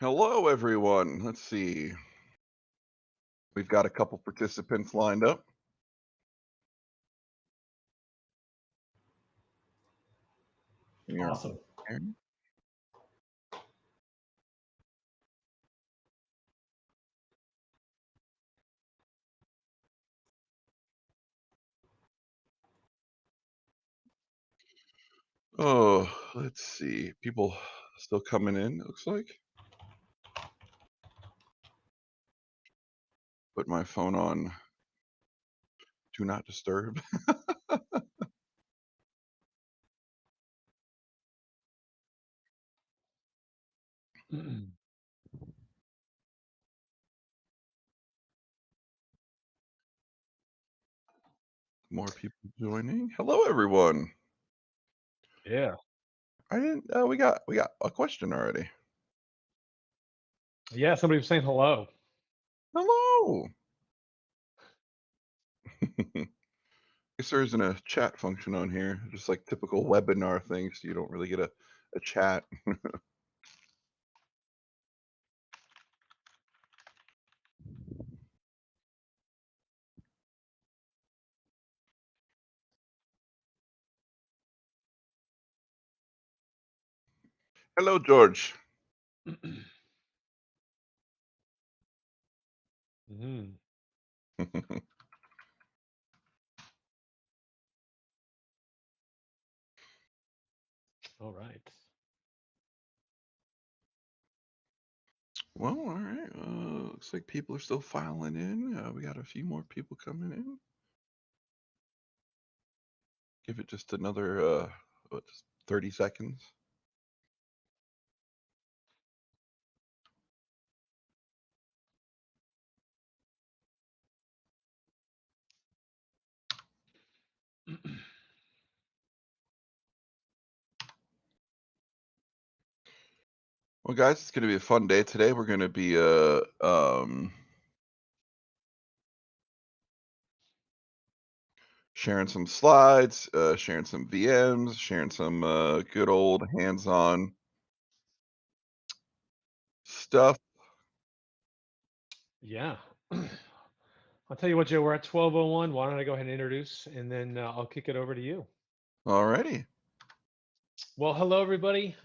Hello, everyone. Let's see. We've got a couple participants lined up. Here. Awesome. Oh, let's see. People still coming in, it looks like. Put my phone on Do Not Disturb. More people joining. Hello, everyone. Yeah. I didn't. We got a question already. Yeah. Somebody was saying hello. Hello. Guess there isn't a chat function on here. Just like typical webinar things. You don't really get a chat. Hello, George. Mhm. All right. Well, all right. Looks like people are still filing in. We got a few more people coming in. Give it just another just 30 seconds. Well, guys, it's going to be a fun day today. We're going to be sharing some slides, sharing some VMs, sharing some good old hands-on stuff. Yeah. I'll tell you what, Joe. We're at 12:01. Why don't I go ahead and introduce, and then I'll kick it over to you. Alrighty. Well, hello, everybody.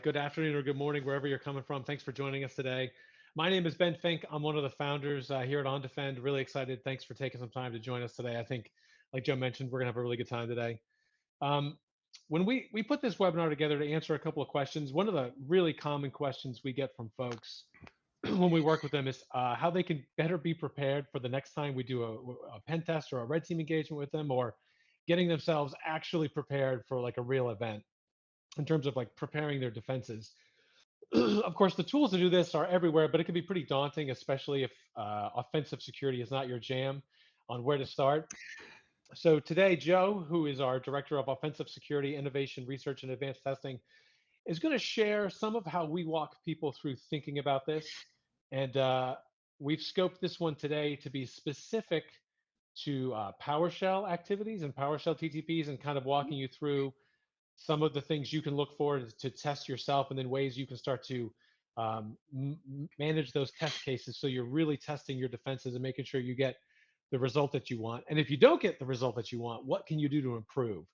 Good afternoon or good morning, wherever you're coming from. Thanks for joining us today. My name is Ben Fink. I'm one of the founders here at On Defend. Really excited. Thanks for taking some time to join us today. I think, like Joe mentioned, we're gonna have a really good time today. Um, when we put this webinar together to answer a couple of questions, one of the really common questions we get from folks when we work with them is how they can better be prepared for the next time we do a pen test or a red team engagement with them, or getting themselves actually prepared for like a real event in terms of like preparing their defenses. Of course, the tools to do this are everywhere, but it can be pretty daunting, especially if offensive security is not your jam on where to start. So today, Joe, who is our Director of Offensive Security, Innovation, Research, and Advanced Testing, is going to share some of how we walk people through thinking about this. And we've scoped this one today to be specific to PowerShell activities and PowerShell TTPs, and kind of walking you through some of the things you can look for to test yourself, and then ways you can start to manage those test cases so you're really testing your defenses and making sure you get the result that you want. And if you don't get the result that you want, what can you do to improve?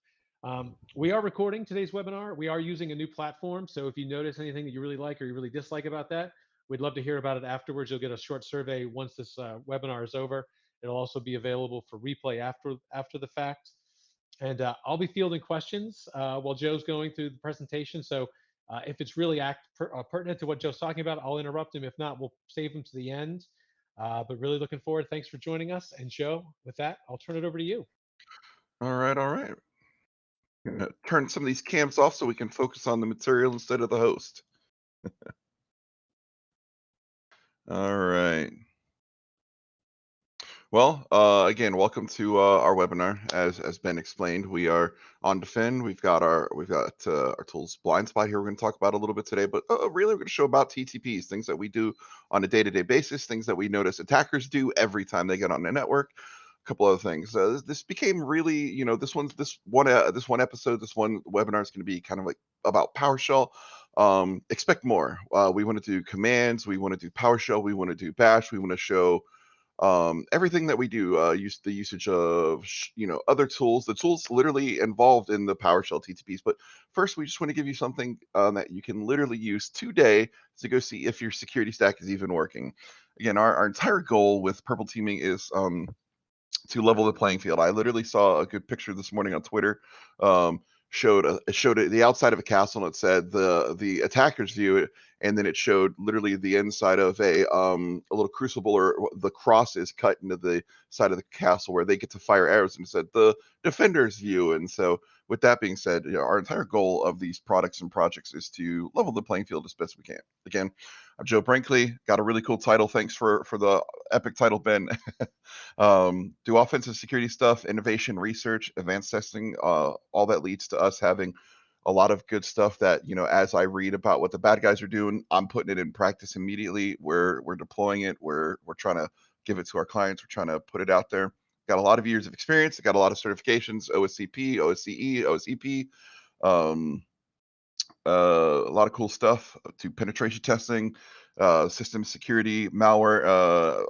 We are recording today's webinar. We are using a new platform. So if you notice anything that you really like or you really dislike about that, we'd love to hear about it afterwards. You'll get a short survey once this webinar is over. It'll also be available for replay after the fact. And I'll be fielding questions while Joe's going through the presentation. So if it's really pertinent to what Joe's talking about, I'll interrupt him. If not, we'll save him to the end. But really looking forward. Thanks for joining us. And Joe, with that, I'll turn it over to you. All right, all right. Gonna turn some of these cams off so we can focus on the material instead of the host. All right. Well, again, welcome to our webinar. As Ben explained, we are on Defend. We've got our tools blind spot here. We're going to talk about a little bit today, but really, we're going to show about TTPs, things that we do on a day-to-day basis, things that we notice attackers do every time they get on the network. A couple other things. This became really, this one episode, this one webinar is going to be kind of like about PowerShell. expect more. We want to do commands, we want to do PowerShell, we want to do Bash, we want to show everything that we do. Use the usage of other tools, the tools literally involved in the PowerShell TTPs. But first, we just want to give you something that you can literally use today to go see if your security stack is even working. Again, our entire goal with purple teaming is to level the playing field. I literally saw a good picture this morning on Twitter. It showed the outside of a castle, and it said the attacker's view, and then it showed literally the inside of a little crucible, or the cross is cut into the side of the castle where they get to fire arrows, and it said the defender's view. And so, with that being said, our entire goal of these products and projects is to level the playing field as best we can. Again, I'm Joe Brinkley. Got a really cool title. Thanks for the epic title, Ben. Do offensive security stuff, innovation, research, advanced testing, all that leads to us having a lot of good stuff that, as I read about what the bad guys are doing, I'm putting it in practice immediately. We're deploying it. We're trying to give it to our clients. We're trying to put it out there. Got a lot of years of experience. Got a lot of certifications, OSCP, OSCE, OSEP. Um, a lot of cool stuff to penetration testing, system security, malware,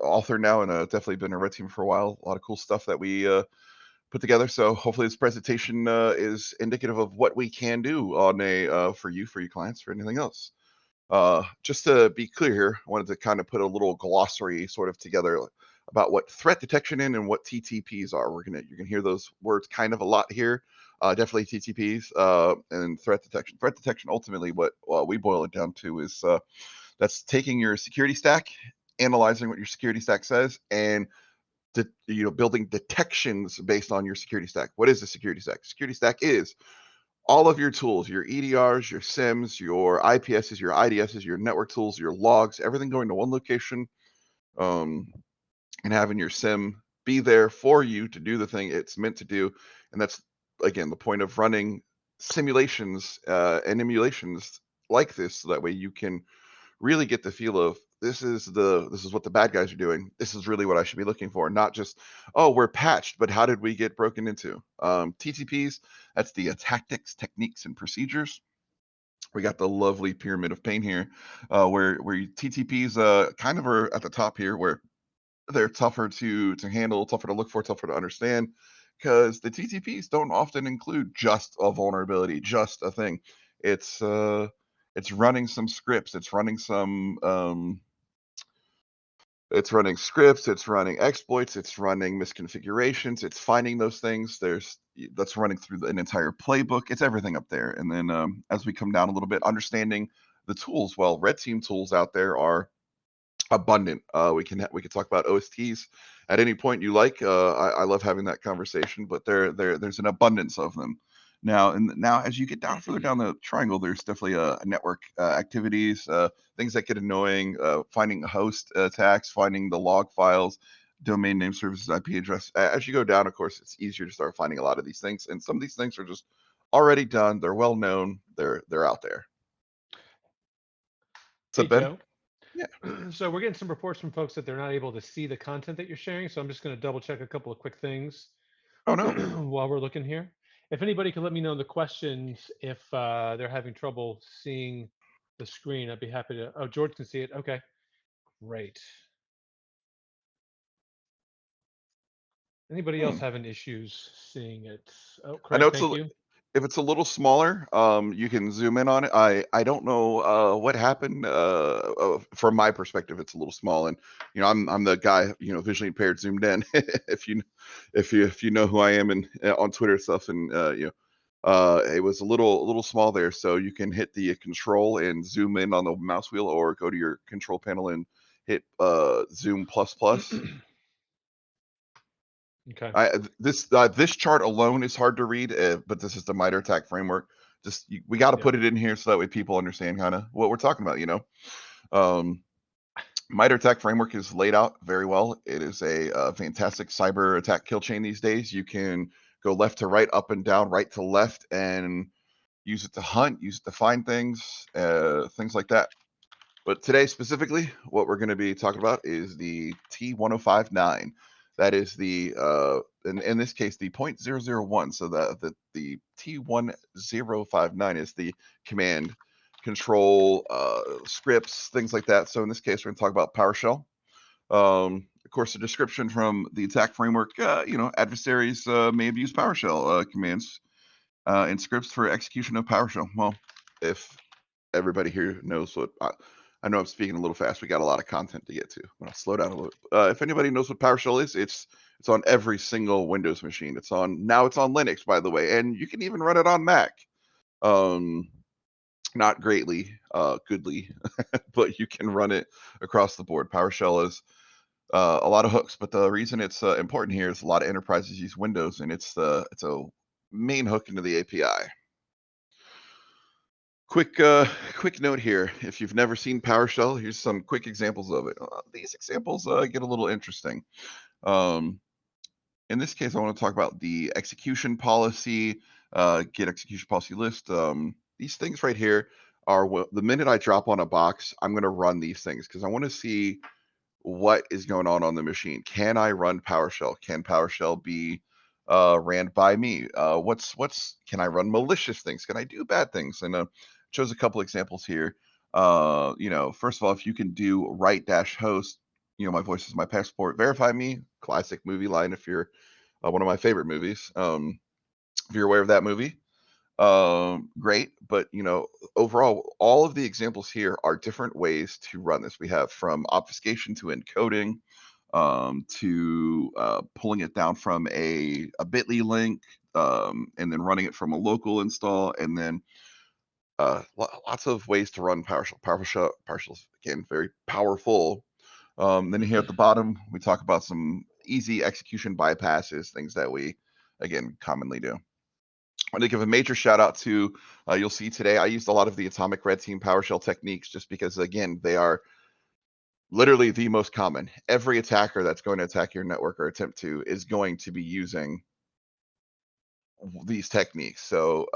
author now, and definitely been a red team for a while. A lot of cool stuff that we put together. So hopefully this presentation is indicative of what we can do on for you clients, for anything else. Just to be clear here, I wanted to kind of put a little glossary sort of together about what threat detection is and what TTPs are. You're gonna hear those words kind of a lot here. Definitely TTPs and threat detection. Threat detection, ultimately, what we boil it down to is that's taking your security stack, analyzing what your security stack says, and building detections based on your security stack. What is the security stack? Security stack is all of your tools, your EDRs, your SIMs, your IPSs, your IDSs, your network tools, your logs, everything going to one location, um, and having your SIM be there for you to do the thing it's meant to do. And that's, again, the point of running simulations and emulations like this, so that way you can really get the feel of this is what the bad guys are doing. This is really what I should be looking for, not just, oh, we're patched, but how did we get broken into? TTPs, that's the tactics, techniques, and procedures. We got the lovely pyramid of pain here, where TTPs kind of are at the top here, where they're tougher to handle, tougher to look for, tougher to understand, because the TTPs don't often include just a vulnerability, just a thing. It's running some scripts. It's running scripts. It's running exploits. It's running misconfigurations. It's finding those things. That's running through an entire playbook. It's everything up there. And then as we come down a little bit, understanding the tools. Well, red team tools out there are abundant. We can talk about OSTs at any point you like. I love having that conversation, but there's an abundance of them now. And now, as you get down further down the triangle, there's definitely a network activities, things that get annoying, finding host attacks, finding the log files, domain name services, IP address. As you go down, of course, it's easier to start finding a lot of these things, and some of these things are just already done. They're well known. They're out there. Hey, So Ben, Joe. yeah. So we're getting some reports from folks that they're not able to see the content that you're sharing. So I'm just going to double check a couple of quick things Oh no. while we're looking here. If anybody could let me know in the questions if they're having trouble seeing the screen, I'd be happy to. Oh, George can see it. Okay, great. Anybody else Hmm. having issues seeing it? Oh, I know Craig, it's thank you. if it's a little smaller, you can zoom in on it. I don't know what happened. From my perspective, it's a little small, and I'm the guy, visually impaired, zoomed in. If you know who I am, and on Twitter stuff, and it was a little small there. So you can hit the control and zoom in on the mouse wheel, or go to your control panel and hit zoom plus plus. Okay. This chart alone is hard to read, but this is the MITRE ATT&CK framework. We got to Yep. put it in here so that way people understand kind of what we're talking about. Um, MITRE ATT&CK framework is laid out very well. It is a fantastic cyber attack kill chain these days. You can go left to right, up and down, right to left, and use it to hunt, use it to find things like that. But today specifically, what we're going to be talking about is the T1059. That is in this case, the .001. So the T1059 is the command. control scripts, things like that. So in this case, we're going to talk about PowerShell. Of course, the description from the attack framework, adversaries may abuse PowerShell commands and scripts for execution of PowerShell. Well, if everybody here knows what I know, I'm speaking a little fast. We got a lot of content to get to. I'll slow down a little. If anybody knows what PowerShell is, it's on every single Windows machine. It's on Linux, by the way, and you can even run it on Mac. Not greatly, goodly, but you can run it across the board. PowerShell is a lot of hooks, but the reason it's important here is a lot of enterprises use Windows, and it's a main hook into the API. Quick note here. If you've never seen PowerShell, here's some quick examples of it. These examples get a little interesting. In this case, I want to talk about the execution policy, get execution policy list. These things right here are the minute I drop on a box, I'm going to run these things because I want to see what is going on the machine. Can I run PowerShell? Can PowerShell be ran by me? Can I run malicious things? Can I do bad things? And chose a couple examples here. First of all, if you can do write-host, my voice is my passport, verify me, classic movie line if you're one of my favorite movies. If you're aware of that movie, great. But overall, all of the examples here are different ways to run this. We have from obfuscation to encoding, to pulling it down from a bit.ly link, and then running it from a local install, and then lots of ways to run PowerShell. PowerShell is, again, very powerful. Then here at the bottom, we talk about some easy execution bypasses, things that we, again, commonly do. I want to give a major shout out to, you'll see today, I used a lot of the Atomic Red Team PowerShell techniques just because, again, they are literally the most common. Every attacker that's going to attack your network or attempt to is going to be using these techniques. So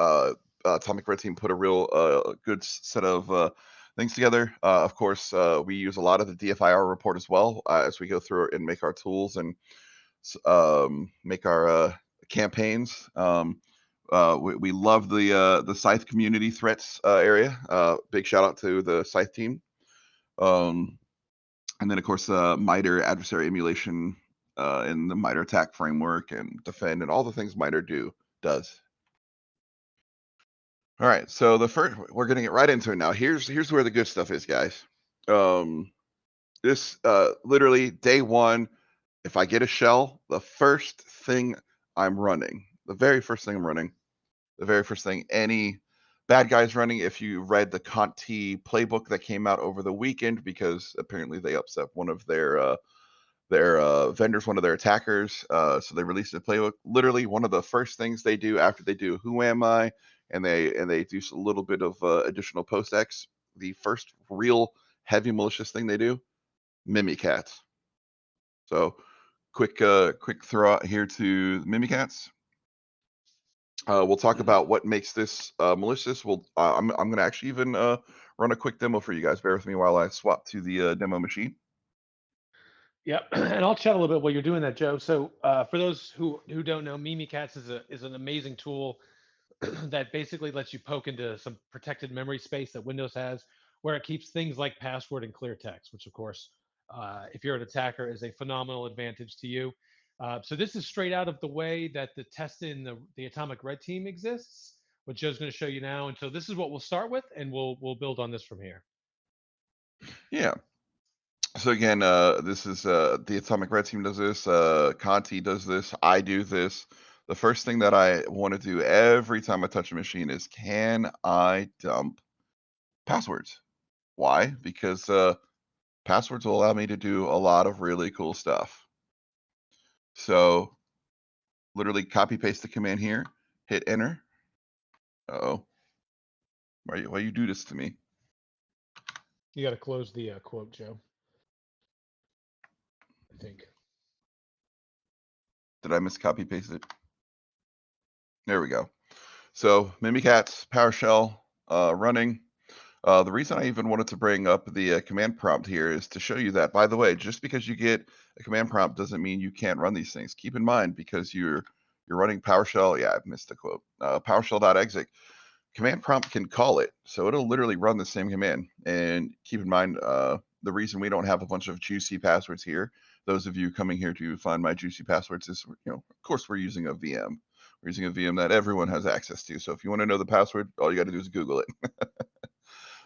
Atomic Red Team put a real good set of things together. Of course, we use a lot of the DFIR report as well as we go through and make our tools and make our campaigns. We love the Scythe community threats area. Big shout out to the Scythe team. And then, of course, MITRE adversary emulation in the MITRE attack framework and defend and all the things MITRE does. All right, so we're going to get right into it now. Here's where the good stuff is, guys. This literally day one, if I get a shell, the first thing I'm running, the very first thing any bad guys running, if you read the Conti playbook that came out over the weekend, because apparently they upset one of their vendors, one of their attackers, so they released a playbook. Literally, one of the first things they do after they do who am I, and they do a little bit of additional post-X, the first real heavy malicious thing they do, Mimikatz. So quick throw out here to Mimikatz. We'll talk about what makes this malicious. I'm going to actually even run a quick demo for you guys. Bear with me while I swap to the demo machine. Yep, and I'll chat a little bit while you're doing that, Joe. So for those who don't know, Mimikatz is an amazing tool that basically lets you poke into some protected memory space that Windows has, where it keeps things like password and clear text, which of course, if you're an attacker, is a phenomenal advantage to you. So this is straight out of the way that the test in the Atomic Red Team exists, which Joe's going to show you now. And so this is what we'll start with, and we'll build on this from here. Yeah. So again, this is the Atomic Red Team does this. Conti does this. I do this. The first thing that I want to do every time I touch a machine is, can I dump passwords? Why? Because passwords will allow me to do a lot of really cool stuff. So literally copy paste the command here, hit enter. Uh-oh. Why you do this to me? You got to close the quote, Joe. I think. Did I miss copy paste it? There we go. So Mimikatz, PowerShell running. The reason I even wanted to bring up the command prompt here is to show you that, by the way, just because you get a command prompt doesn't mean you can't run these things. Keep in mind, because you're running PowerShell. Yeah, I've missed the quote. PowerShell.exec. command prompt can call it. So it'll literally run the same command. And keep in mind, the reason we don't have a bunch of juicy passwords here, those of you coming here to find my juicy passwords is, of course we're using a VM. We're using a VM that everyone has access to. So if you want to know the password, all you got to do is Google it.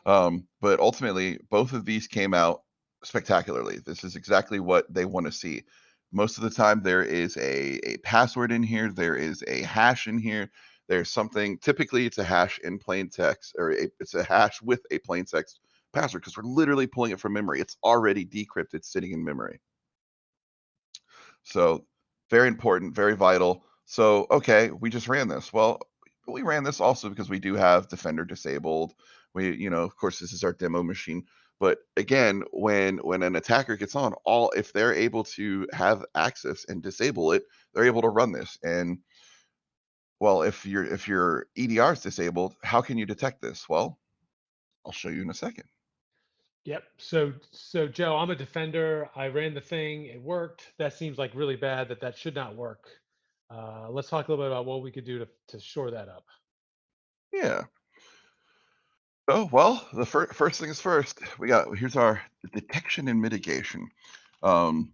But ultimately, both of these came out spectacularly. This is exactly what they want to see. Most of the time, there is a password in here, there is a hash in here. There's something, typically, it's a hash in plain text, or it's a hash with a plain text password because we're literally pulling it from memory. It's already decrypted, sitting in memory. So very important, very vital. So, okay, we just ran this. Well, we ran this also because we do have Defender disabled. Of course, this is our demo machine. But again, when an attacker gets on, all if they're able to have access and disable it, they're able to run this. And well, if your EDR is disabled, how can you detect this? Well, I'll show you in a second. Yep. So Joe, I'm a defender. I ran the thing. It worked. That seems like really bad. That should not work. Let's talk a little bit about what we could do to shore that up. Yeah. Oh, well, the first things first. Here's our detection and mitigation. Um,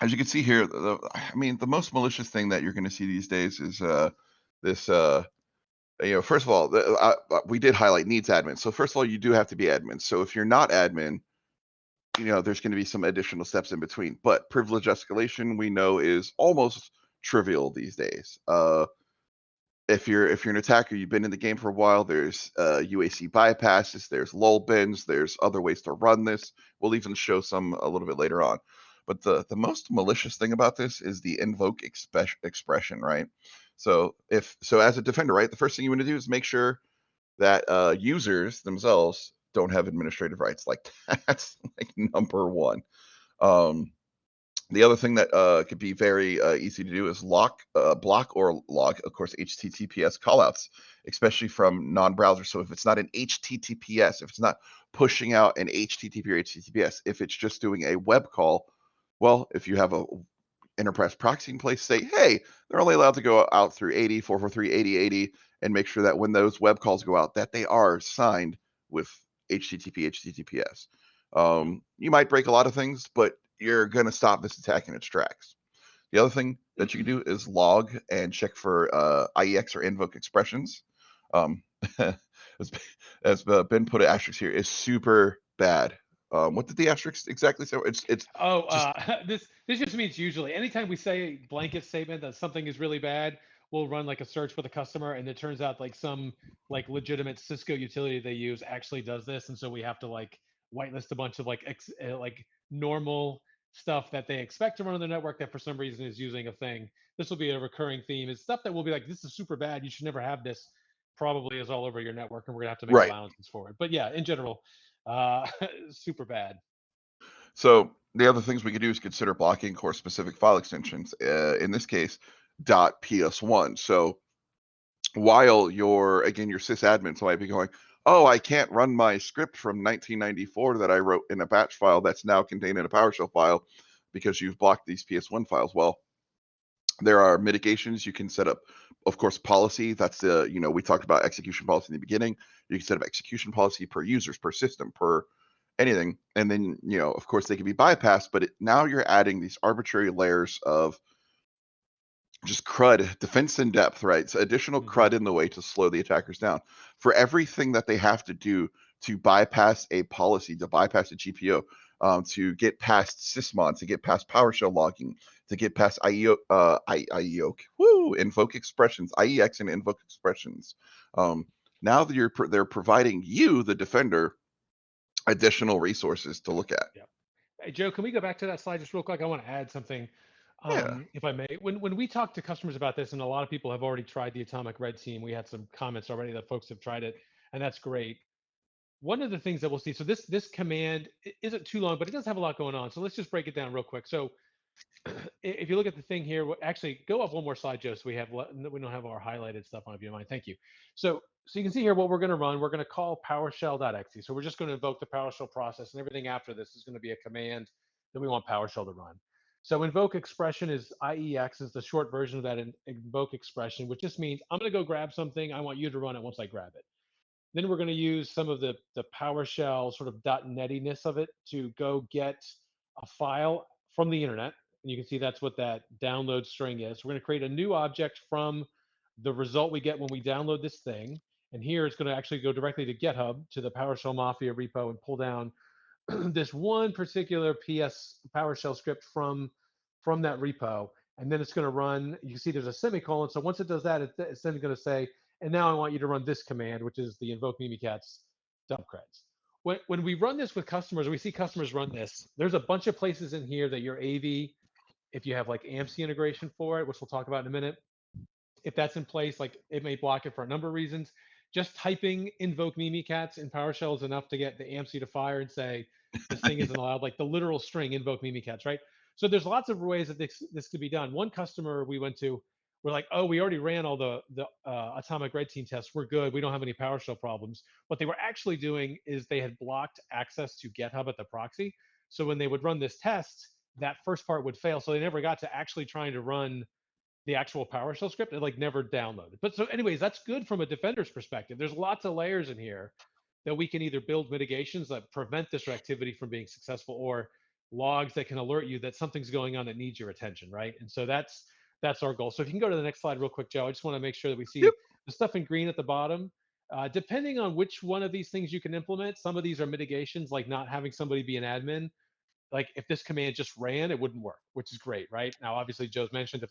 as you can see here, I mean, the most malicious thing that you're going to see these days is this. First of all, we did highlight needs admin. So first of all, you do have to be admin. So if you're not admin, there's going to be some additional steps in between. But privilege escalation, we know, is almost trivial these days. If you're an attacker, you've been in the game for a while, there's UAC bypasses, there's lull bins, there's other ways to run this. We'll even show some a little bit later on. But the most malicious thing about this is the invoke expression, right? So as a defender, right, the first thing you want to do is make sure that users themselves don't have administrative rights. Like that's like number one. Um, the other thing that could be very easy to do is block or log, of course, HTTPS callouts, especially from non-browser. So if it's not an HTTPS, if it's not pushing out an HTTP or HTTPS, if it's just doing a web call, well, if you have a enterprise proxy in place, say, hey, they're only allowed to go out through 80, 443, 80, 80, and make sure that when those web calls go out, that they are signed with HTTP, HTTPS. You might break a lot of things, but you're going to stop this attack in its tracks. The other thing that you can do is log and check for IEX or invoke expressions. Um, as, Ben put it, asterisk here is super bad. What did the asterisk exactly say? It's Oh, just this just means usually anytime we say a blanket statement that something is really bad, we'll run like a search for the customer, and it turns out like some like legitimate Cisco utility they use actually does this, and so we have to like whitelist a bunch of like normal stuff that they expect to run on the network that for some reason is using a thing. This will be a recurring theme. It's stuff that will be like, this is super bad. You should never have this. Probably is all over your network, and we're gonna have to make right. allowances for it. But yeah, in general, super bad. So the other things we could do is consider blocking core specific file extensions. In this case, .ps1. So while your sysadmins might be going, oh, I can't run my script from 1994 that I wrote in a batch file that's now contained in a PowerShell file because you've blocked these PS1 files. Well, there are mitigations you can set up. Of course, policy. That's we talked about execution policy in the beginning. You can set up execution policy per users, per system, per anything. And then, of course, they can be bypassed, but now you're adding these arbitrary layers of just crud, defense in depth, right? So additional Hmm. crud in the way to slow the attackers down. For everything that they have to do to bypass a policy, to bypass a GPO, to get past Sysmon, to get past PowerShell logging, to get past invoke expressions, IEX and invoke expressions. Now that they're providing you, the defender, additional resources to look at. Yeah. Hey, Joe, can we go back to that slide just real quick? I want to add something, Yeah. if I may. When we talk to customers about this, and a lot of people have already tried the Atomic Red Team, we had some comments already that folks have tried it, and that's great. One of the things that we'll see, so this command isn't too long, but it does have a lot going on. So let's just break it down real quick. So if you look at the thing here, actually go up one more slide, Joe, so we don't have our highlighted stuff on, if you don't mind. Thank you. So you can see here what we're going to run. We're going to call PowerShell.exe. So we're just going to invoke the PowerShell process, and everything after this is going to be a command that we want PowerShell to run. So invoke expression is IEX is the short version of that invoke expression, which just means I'm going to go grab something. I want you to run it once I grab it. Then we're going to use some of the PowerShell sort of .NETiness of it to go get a file from the internet. And you can see that's what that download string is. We're going to create a new object from the result we get when we download this thing. And here it's going to actually go directly to GitHub, to the PowerShell Mafia repo, and pull down this one particular PS PowerShell script from that repo, and then it's going to run. You can see there's a semicolon. So once it does that, it's then going to say, and now I want you to run this command, which is the invoke Mimikatz dump creds. When we run this with customers, we see customers run this. There's a bunch of places in here that your AV, if you have like AMC integration for it, which we'll talk about in a minute, if that's in place, like it may block it for a number of reasons. Just typing invoke Mimikatz in PowerShell is enough to get the AMC to fire and say this thing isn't allowed, like the literal string invoke Mimikatz, right? So there's lots of ways that this could be done. One customer we went to, we're like, oh, we already ran all the atomic red team tests. We're good. We don't have any PowerShell problems. What they were actually doing is they had blocked access to GitHub at the proxy. So when they would run this test, that first part would fail. So they never got to actually trying to run the actual PowerShell script. It like never downloaded. But so, anyways, that's good from a defender's perspective. There's lots of layers in here that we can either build mitigations that prevent this activity from being successful, or logs that can alert you that something's going on that needs your attention, right? And so that's our goal. So if you can go to the next slide real quick, Joe, I just want to make sure that we Yep. see the stuff in green at the bottom. Depending on which one of these things you can implement, some of these are mitigations, like not having somebody be an admin. Like if this command just ran, it wouldn't work, which is great, right? Now, obviously, Joe's mentioned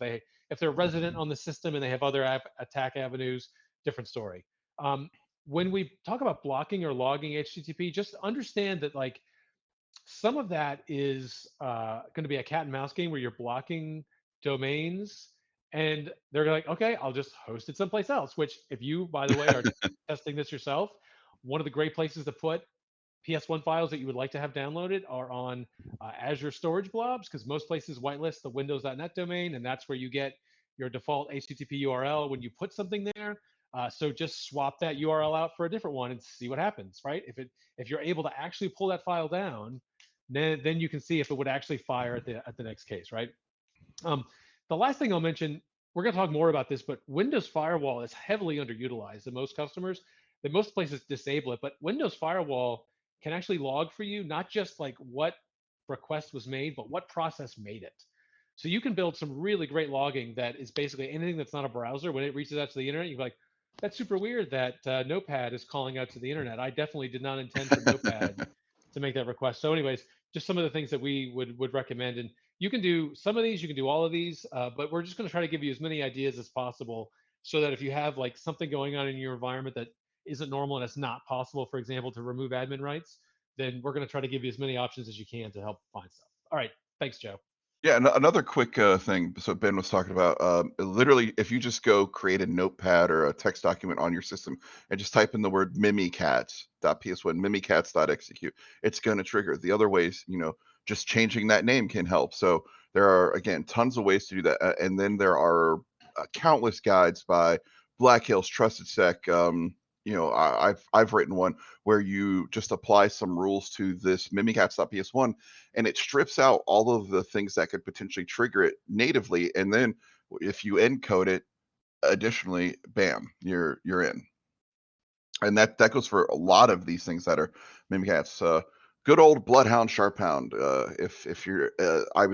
if they're resident on the system and they have other attack avenues, different story. Um, when we talk about blocking or logging HTTP, just understand that like some of that is going to be a cat and mouse game where you're blocking domains, and they're like, okay, I'll just host it someplace else. Which, if you, by the way, are testing this yourself, one of the great places to put PS1 files that you would like to have downloaded are on Azure storage blobs, because most places whitelist the windows.net domain, and that's where you get your default HTTP URL when you put something there. So just swap that URL out for a different one and see what happens, right? If you're able to actually pull that file down, then you can see if it would actually fire at the next case, right? Um, the last thing I'll mention, we're going to talk more about this, but Windows Firewall is heavily underutilized in most customers. That most places disable it, but Windows Firewall can actually log for you, not just like what request was made, but what process made it. So you can build some really great logging that is basically anything that's not a browser. When it reaches out to the internet, you're like, that's super weird that Notepad is calling out to the internet. I definitely did not intend for Notepad to make that request. So, anyways, just some of the things that we would recommend. And you can do some of these, you can do all of these, but we're just going to try to give you as many ideas as possible, so that if you have like something going on in your environment that isn't normal and it's not possible, for example, to remove admin rights, then we're going to try to give you as many options as you can to help find stuff. All right. Thanks, Joe. Yeah, another quick thing. So Ben was talking about literally, if you just go create a notepad or a text document on your system and just type in the word mimikatz.ps1, mimikatz.execute, it's going to trigger. The other ways, just changing that name can help. So there are, again, tons of ways to do that. And then there are countless guides by Black Hills, Trusted Sec. I've written one where you just apply some rules to this mimikatz.ps1, and it strips out all of the things that could potentially trigger it natively. And then if you encode it, additionally, bam, you're in. And that goes for a lot of these things that are Mimikatz. Good old Bloodhound Sharphound. If you're, I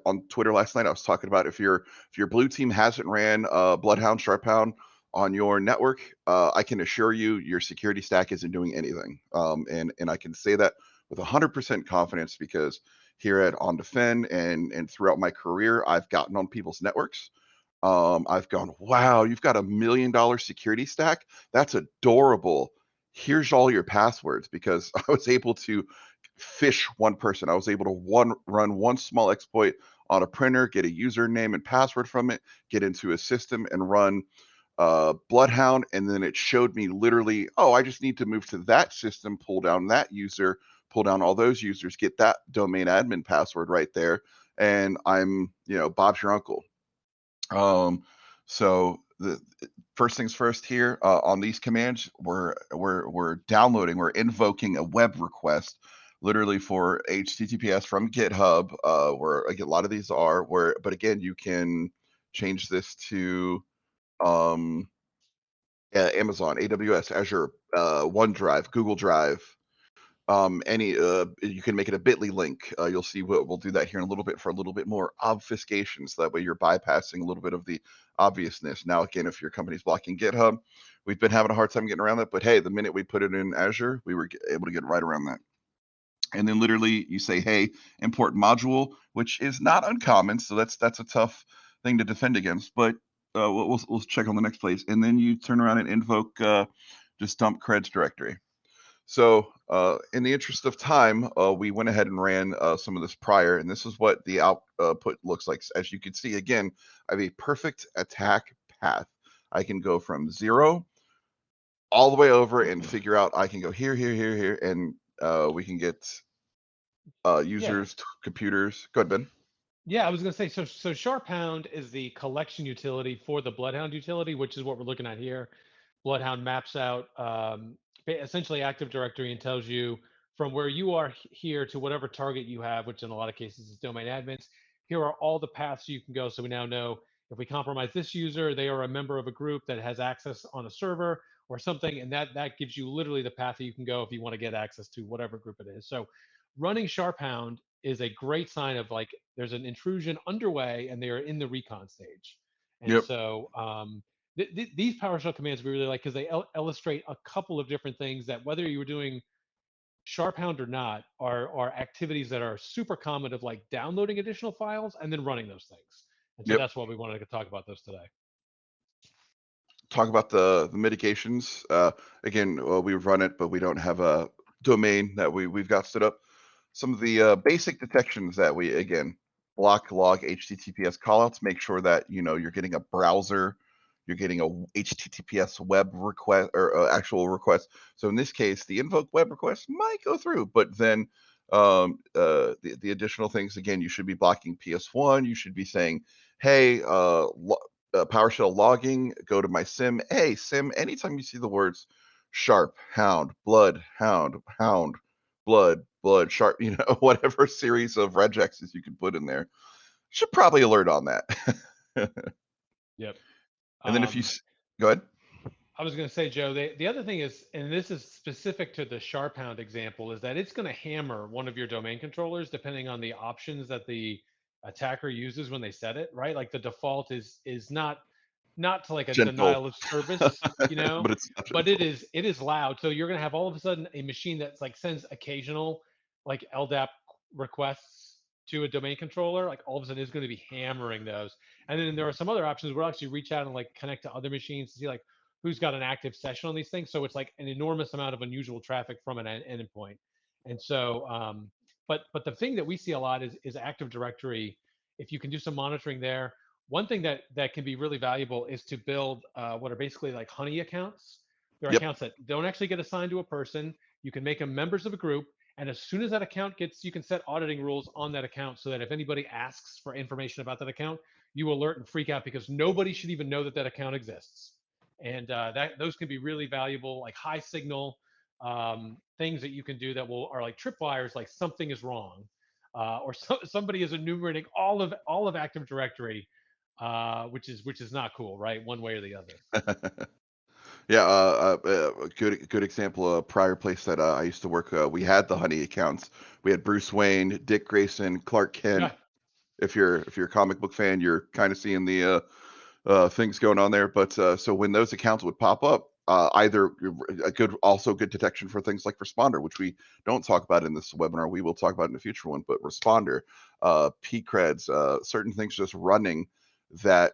on Twitter last night. I was talking about if your blue team hasn't ran Bloodhound Sharphound on your network, I can assure you your security stack isn't doing anything. And I can say that with 100% confidence, because here at On Defend and throughout my career, I've gotten on people's networks. I've gone, wow, you've got $1 million security stack. That's adorable. Here's all your passwords, because I was able to fish one person. I was able to run one small exploit on a printer, get a username and password from it, get into a system and run Bloodhound. And then it showed me literally, oh, I just need to move to that system, pull down that user, pull down all those users, get that domain admin password right there. And I'm, Bob's your uncle. So the first things first here, on these commands, we're downloading, we're invoking a web request, literally for HTTPS from GitHub. Where again, a lot of these are but again, you can change this to um Amazon, AWS, Azure, OneDrive, Google Drive, any you can make it a bitly link. You'll see we'll do that here in a little bit for a little bit more obfuscation, so that way you're bypassing a little bit of the obviousness. Now again, if your company's blocking GitHub, we've been having a hard time getting around that, but hey, the minute we put it in Azure, we were able to get right around that. And then literally you say, hey, import module, which is not uncommon, so that's a tough thing to defend against, but we'll check on the next place. And then you turn around and invoke just dump creds directory. So, in the interest of time, we went ahead and ran some of this prior, and this is what the output looks like. As you can see, again, I have a perfect attack path. I can go from 0 all the way over and figure out I can go here, here, here, here, and we can get Yeah. users, computers. Go ahead, Ben. Yeah, I was going to say, so Sharphound is the collection utility for the Bloodhound utility, which is what we're looking at here. Bloodhound maps out essentially Active Directory and tells you from where you are here to whatever target you have, which in a lot of cases is domain admins. Here are all the paths you can go. So we now know if we compromise this user, they are a member of a group that has access on a server or something, and that gives you literally the path that you can go if you want to get access to whatever group it is. So running Sharphound is a great sign of like there's an intrusion underway and they are in the recon stage. And Yep. so these PowerShell commands we really like because they illustrate a couple of different things that whether you were doing Sharphound or not are activities that are super common of like downloading additional files and then running those things. And so Yep. that's why we wanted to talk about those today. Talk about the mitigations. Again, we run it, but we don't have a domain that we've got stood up. Some of the basic detections that we again block log HTTPS callouts. Make sure that you're getting a browser, you're getting a HTTPS web request or actual request. So in this case, the invoke web request might go through, but then the additional things again, you should be blocking PS1. You should be saying, hey, PowerShell logging, go to my sim. Hey, sim, anytime you see the words sharp, hound, blood, hound, blood, sharp, whatever series of regexes you can put in there, should probably alert on that. Yep. And then if you Um, go ahead. I was going to say, Joe, the other thing is, and this is specific to the Sharphound example, is that it's going to hammer one of your domain controllers depending on the options that the attacker uses when they set it, right? Like the default is not to like a Gentle, denial of service, but it's not but gentle. it is loud. So you're going to have all of a sudden a machine that's like sends occasional like LDAP requests to a domain controller, like all of a sudden is going to be hammering those. And then there are some other options where we'll actually reach out and like connect to other machines to see like who's got an active session on these things. So it's like an enormous amount of unusual traffic from an endpoint. And so, but the thing that we see a lot is Active Directory. If you can do some monitoring there, one thing that can be really valuable is to build what are basically like honey accounts. They're Yep. accounts that don't actually get assigned to a person. You can make them members of a group, and as soon as that account gets, you can set auditing rules on that account so that if anybody asks for information about that account, you alert and freak out because nobody should even know that that account exists. And that those can be really valuable, like high signal things that you can do that will are like tripwires, like something is wrong, or somebody is enumerating all of Active Directory, which is not cool, right? One way or the other. Yeah, a good example. A prior place that I used to work, we had the honey accounts. We had Bruce Wayne, Dick Grayson, Clark Kent. Yeah, If you're a comic book fan, you're kind of seeing the things going on there. But so when those accounts would pop up, either a good detection for things like responder, which we don't talk about in this webinar. We will talk about in a future one. But responder, pcreds, certain things just running that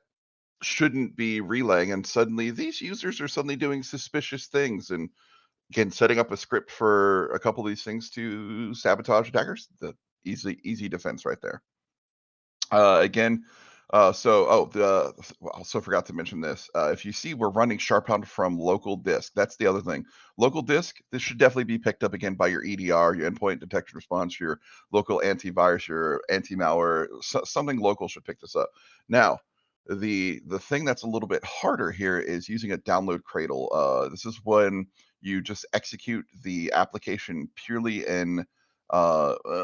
shouldn't be relaying, and suddenly these users are suddenly doing suspicious things. And again, setting up a script for a couple of these things to sabotage attackers, the easy defense right there. Again, also forgot to mention this. If you see we're running Sharphound from local disk, that's the other thing. Local disk, this should definitely be picked up again by your EDR, your endpoint detection response, your local antivirus, your anti-malware. Something local should pick this up. Now, the thing that's a little bit harder here is using a download cradle. This is when you just execute the application purely in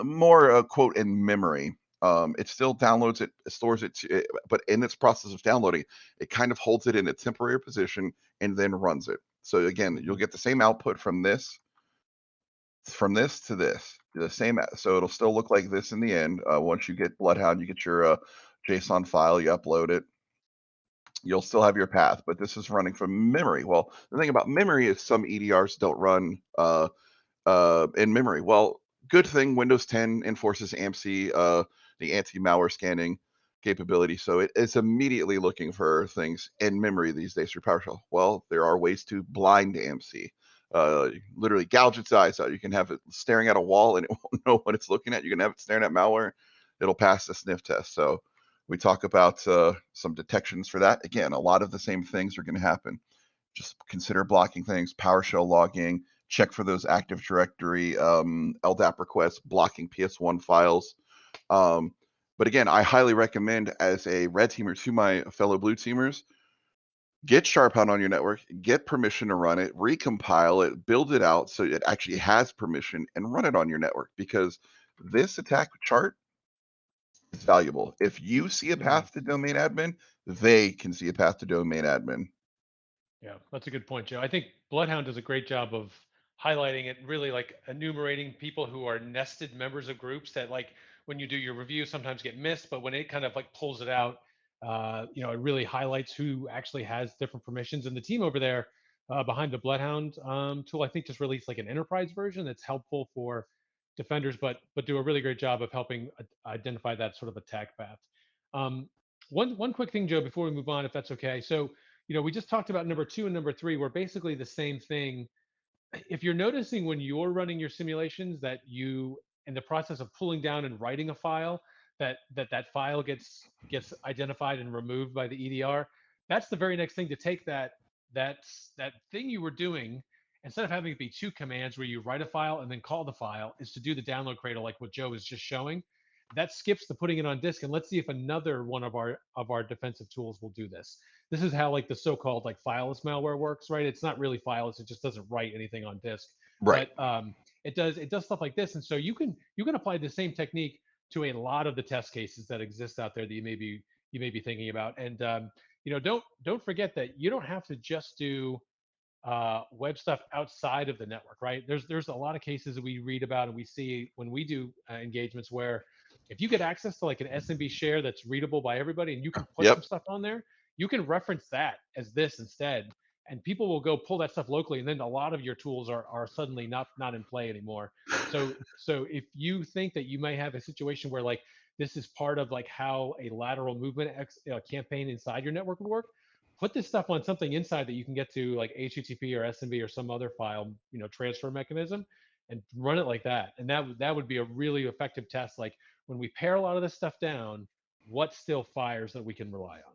more quote in memory. It still downloads it, stores it, but in its process of downloading, it kind of holds it in a temporary position and then runs it. So again, you'll Mhm. get the same output from this to this, the same. So it'll still look like this in the end. Once you get Bloodhound, you get your JSON file, you upload it, you'll still have your path, but this is running from memory. Well, the thing about memory is some EDRs don't run in memory. Well, good thing Windows 10 enforces AMC, the anti-malware scanning capability, so it is immediately looking for things in memory these days through PowerShell. Well, there are ways to blind AMC. Literally gouge its eyes out. You can have it staring at a wall and it won't know what it's looking at. You can have it staring at malware. It'll pass the sniff test. So we talk about some detections for that. Again, a lot of the same things are going to happen. Just consider blocking things, PowerShell logging, check for those Active Directory LDAP requests, blocking PS1 files. Um, but again, I highly recommend as a red teamer to my fellow blue teamers, get Sharphound on your network, get permission to run it, recompile it, build it out so it actually has permission and run it on your network because this attack chart is valuable. If you see a Mhm. path to domain admin, they can see a path to domain admin. Yeah, that's a good point, Joe. I think Bloodhound does a great job of highlighting it, really like enumerating people who are nested members of groups that, like, when you do your review, sometimes get missed, but when it kind of like pulls it out, it really highlights who actually has different permissions. And the team over there behind the Bloodhound tool, I think, just released like an enterprise version that's helpful for defenders, but do a really great job of helping identify that sort of attack path. Um, one quick thing, Joe, before we move on, if that's okay. So we just talked about number two and number three were basically the same thing. If you're noticing when you're running your simulations that you, in the process of pulling down and writing a file, that file gets identified and removed by the EDR, that's the very next thing to take that thing you were doing. Instead of having it be two commands where you write a file and then call the file, is to do the download cradle like what Joe was just showing. That skips the putting it on disk, and let's see if another one of our defensive tools will do this. This is how like the so-called like fileless malware works, right? It's not really fileless; it just doesn't write anything on disk, Right. but it does stuff like this. And so you can apply the same technique to a lot of the test cases that exist out there that you may be thinking about. And don't forget that you don't have to just do web stuff outside of the network, right? There's a lot of cases that we read about and we see when we do engagements where if you get access to like an SMB share that's readable by everybody and you can put some Yep. stuff on there, you can reference that as this instead, and people will go pull that stuff locally, and then a lot of your tools are suddenly not in play anymore. So if you think that you may have a situation where like this is part of like how a lateral movement campaign inside your network would work, put this stuff on something inside that you can get to like HTTP or SMB or some other file, transfer mechanism, and run it like that. And that would be a really effective test. Like when we pare a lot of this stuff down, what still fires that we can rely on?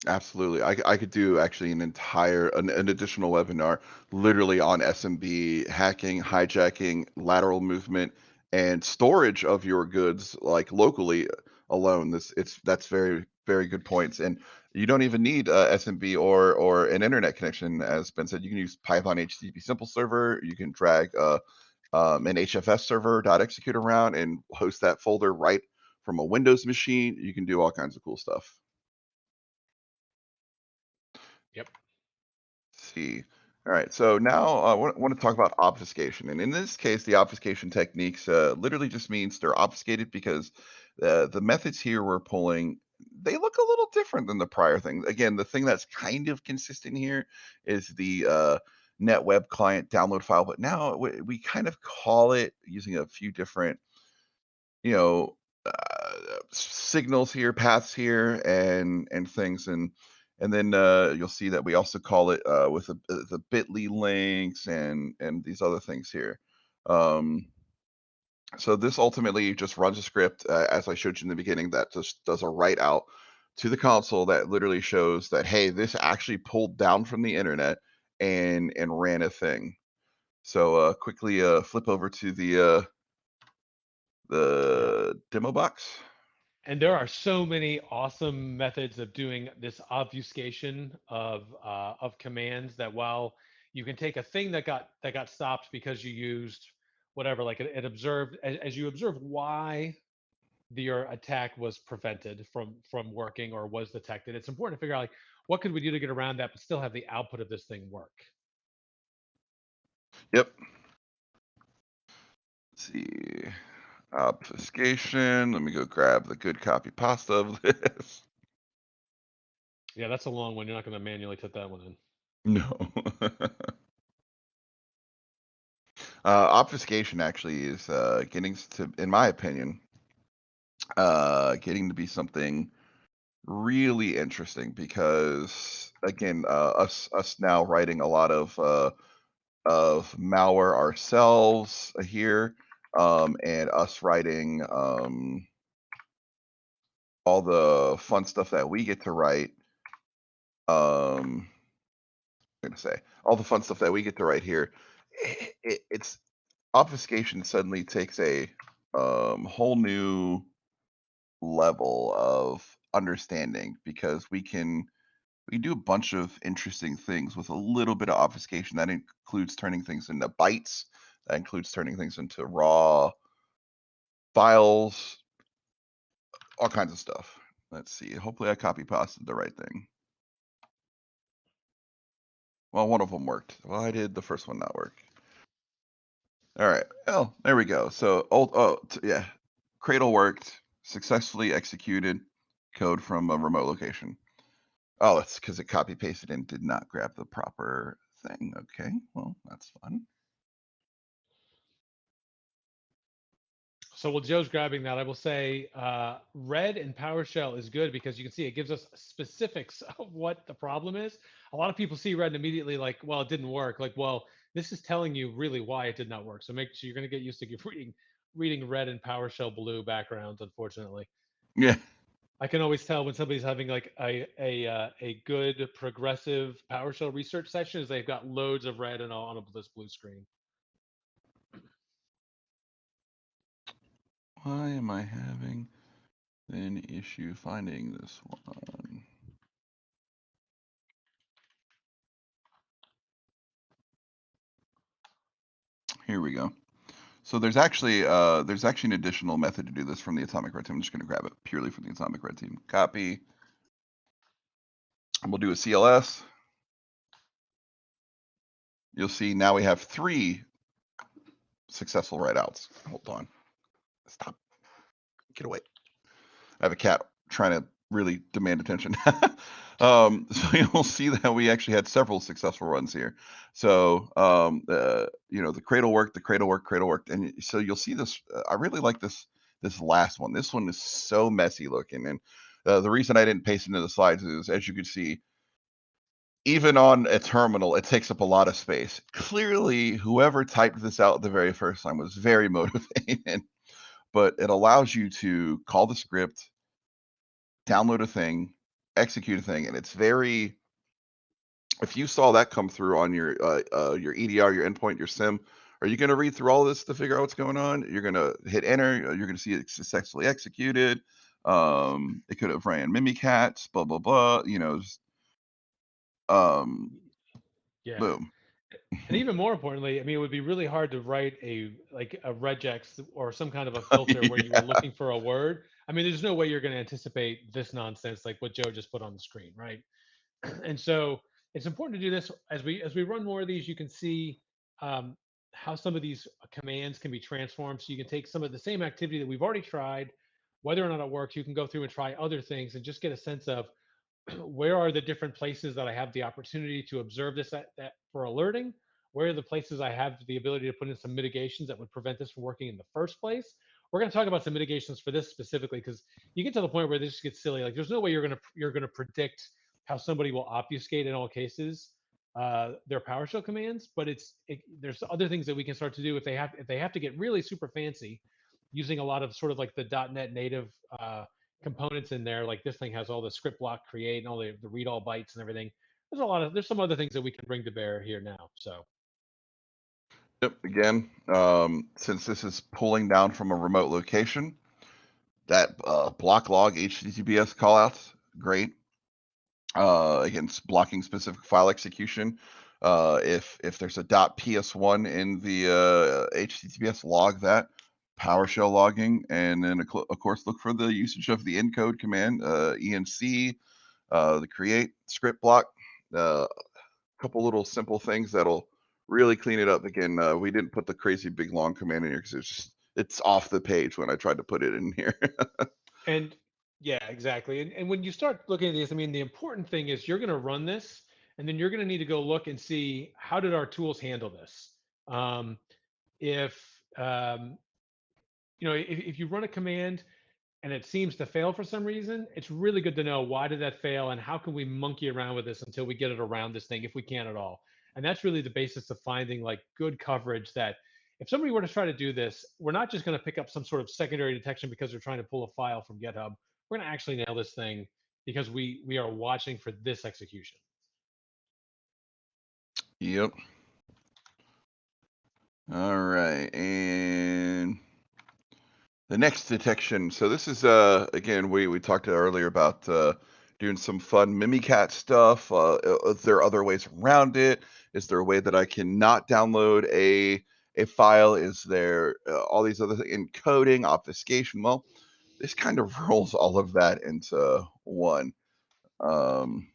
Absolutely. I could do actually an additional webinar literally on SMB hacking, hijacking, lateral movement, and storage of your goods like locally alone. That's very, very good points. And you don't even need SMB or an internet connection, as Ben said. You can use Python HTTP simple server. You can drag an HFS server .execute around and host that folder right from a Windows machine. You can do all kinds of cool stuff. Yep. See. All right. So now I want to talk about obfuscation. And in this case, the obfuscation techniques literally just means they're obfuscated because the methods here we're pulling, they look a little different than the prior thing. Again, the thing that's kind of consistent here is the net web client download file, but now we kind of call it using a few different, you know, signals here, paths here, and things, and then you'll see that we also call it with the Bitly links and these other things here. Um, so this ultimately just runs a script, as I showed you in the beginning, that just does a write out to the console that literally shows that hey, this actually pulled down from the internet and ran a thing. So quickly flip over to Yeah. the demo box. And there are so many awesome methods of doing this obfuscation of commands that while you can take a thing that got stopped because you used whatever, like it observed as you observe why your attack was prevented from working or was detected. It's important to figure out like what could we do to get around that but still have the output of this thing work. Yep. Let's see. Obfuscation. Let me go grab the good copy pasta of this. Yeah, that's a long one. You're not going to manually put that one in. No. Obfuscation actually is getting to, in my opinion, getting to be something really interesting because again, us now writing a lot of malware ourselves here, and us writing all the fun stuff that we get to write. I'm gonna say all the fun stuff that we get to write here. It's obfuscation suddenly takes a whole new level of understanding because we do a bunch of interesting things with a little bit of obfuscation. That includes turning things into bytes. That includes turning things into raw files, all kinds of stuff. Let's see. Hopefully I copy pasted the right thing. Well, one of them worked. Why did the first one not work? All right. Oh, there we go. So, yeah, Cradle worked, successfully executed code from a remote location. Oh, it's because it copy pasted and did not grab the proper thing. Okay, well, that's fun. So while Joe's grabbing that, I will say red in PowerShell is good because you can see it gives us specifics of what the problem is. A lot of people see red and immediately like, well, it didn't work. Like, well, this is telling you really why it did not work. So make sure you're going to get used to reading red and PowerShell blue backgrounds. Unfortunately, Yeah. I can always tell when somebody's having like a good progressive PowerShell research session is they've got loads of red and on this blue screen. Why am I having an issue finding this one? Here we go. So there's actually an additional method to do this from the Atomic Red Team. I'm just going to grab it purely from the Atomic Red Team. Copy. And we'll do a CLS. You'll see now we have 3 successful write-outs. Hold on. Stop. Get away. I have a cat trying to really demand attention. So you'll see that we actually had several successful runs here. So the cradle worked, and so you'll see this. I really like this last one. This one is so messy looking, and the reason I didn't paste into the slides is, as you can see, even on a terminal, it takes up a lot of space. Clearly, whoever typed this out the very first time was very motivated, but it allows you to call the script, download a thing, execute a thing, and it's very. If you saw that come through on your EDR, your endpoint, your SIM, are you going to read through all this to figure out what's going on? You're going to hit enter. You're going to see it successfully executed. It could have ran Mimikatz, blah blah blah. Yeah. Boom. And even more importantly, I mean, it would be really hard to write a regex or some kind of a filter where you were Yeah. looking for a word. I mean, there's no way you're going to anticipate this nonsense like what Joe just put on the screen, right? And so it's important to do this as we run more of these. You can see um, how some of these commands can be transformed. So you can take some of the same activity that we've already tried, whether or not it works. You can go through and try other things and just get a sense of where are the different places that I have the opportunity to observe this that for alerting? Where are the places I have the ability to put in some mitigations that would prevent this from working in the first place? We're going to talk about some mitigations for this specifically because you get to the point where this gets silly. Like, there's no way you're gonna predict how somebody will obfuscate in all cases their PowerShell commands, but there's other things that we can start to do if they have to get really super fancy, using a lot of sort of like the .NET native components in there. Like this thing has all the script block create and all the read all bytes and everything. There's some other things that we can bring to bear here now. So Yep. Again, since this is pulling down from a remote location, that block log HTTPS callouts, great. Against blocking specific file execution. If there's a .ps1 in the HTTPS, log that, PowerShell logging, and then of course look for the usage of the encode command, enc, the create script block. A couple little simple things that'll really clean it up. Again, we didn't put the crazy big long command in here because it's off the page when I tried to put it in here. And yeah, exactly. And when you start looking at these, I mean, the important thing is you're going to run this, and then you're going to need to go look and see how did our tools handle this. Um, if if you run a command and it seems to fail for some reason, it's really good to know why did that fail and how can we monkey around with this until we get it around this thing if we can at all. And that's really the basis of finding like good coverage that if somebody were to try to do this, we're not just going to pick up some sort of secondary detection because they're trying to pull a file from GitHub. We're going to actually nail this thing because we are watching for this execution. Yep. All right, and the next detection. So this is again we talked earlier about doing some fun Mimicat stuff. Is there other ways around it? Is there a way that I can not download a file? Is there all these other encoding, obfuscation? Well, this kind of rolls all of that into one. Um,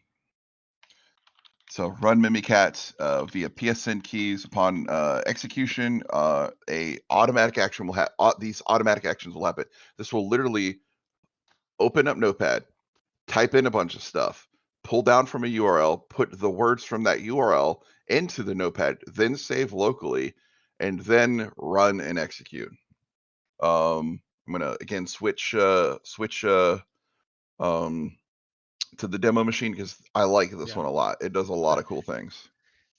so run Mimikatz via PSN keys. Upon execution, a automatic action will have these automatic actions will happen. This will literally open up Notepad, type in a bunch of stuff, pull down from a URL, put the words from that URL into the Notepad, then save locally, and then run and execute. I'm gonna again switch um, to the demo machine because I like this Yeah. one a lot. It does a lot of cool things.